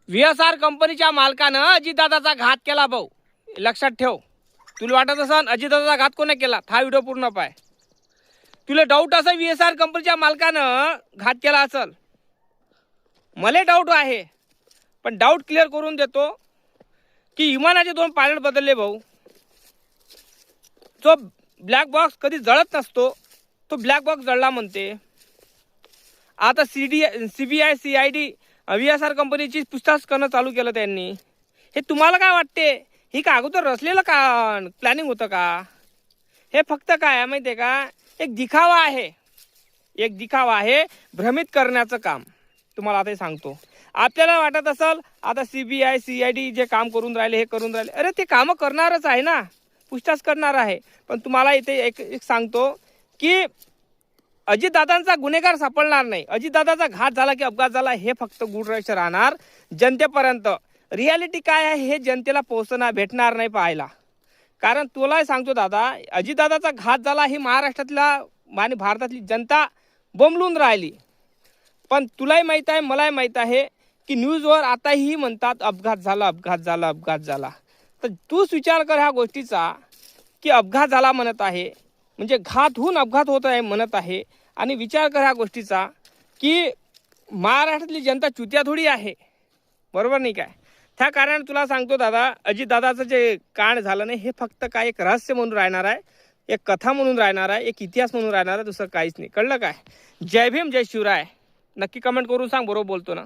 VSR कंपनीच्या मालकानं अजितदादाचा घात केला भाऊ, लक्षात ठेव. तुला वाटत असन अजितदादाचा घात कोणी केला, हा व्हिडिओ पूर्ण पाय. तुला डाऊट असं VSR कंपनीच्या मालकानं घात केला असल, मला डाऊट आहे, पण डाऊट क्लिअर करून देतो की विमानाचे 2 पायलट बदलले भाऊ. जो ब्लॅक बॉक्स कधी जळत नसतो तो ब्लॅक बॉक्स जळला म्हणते. आता CBI CID VSR कंपनीची पूछताछ करणं चालू केलं त्यांनी. हे तुम्हाला काय वाटते, ही का अगोदर रचलेलं का प्लॅनिंग होतं का? हे फक्त काय आहे माहिती आहे का, एक दिखावा आहे, एक दिखावा आहे, भ्रमित करण्याचं काम. तुम्हाला आता सांगतो. आपल्याला वाटत असेल आता CBI CID जे काम करून राहिले, हे करून राहिले, अरे ते कामं करणारच आहे ना, पूछताछ करणार आहे. पण तुम्हाला इथे एक सांगतो की अजितदादांचा गुन्हेगार सापडणार नाही. अजितदादाचा घात झाला की अपघात झाला हे फक्त गूढरहस्य राहणार जनतेपर्यंत. रियालिटी काय आहे हे जनतेला पोहोचणार, भेटणार नाही पाहायला. कारण तुला सांगतो दादा, अजितदादाचा घात झाला ही महाराष्ट्रातल्या आणि भारतातली जनता बोंबलून राहिली. पण तुलाही माहीत आहे, मलाही माहीत आहे की न्यूजवर आताही म्हणतात अपघात झाला, अपघात झाला, अपघात झाला. तर तूच विचार कर ह्या गोष्टीचा की अपघात झाला म्हणत आहे, म्हणजे घात होऊन अपघात होत आहे म्हणत आहे. आणि विचार कर ह्या गोष्टीचा की महाराष्ट्रातली जनता चुत्या थोडी आहे, बरोबर नाही काय? त्या कारणाने तुला सांगतो दादा, अजितदादाचं जे कांड झालं नाही हे फक्त काय एक रहस्य म्हणून राहणार आहे, एक कथा म्हणून राहणार आहे, एक इतिहास म्हणून राहणार आहे, दुसरं काहीच नाही. कळलं काय? जय भीम, जय शिवराय. नक्की कमेंट करून सांग, बरोबर बोलतो ना?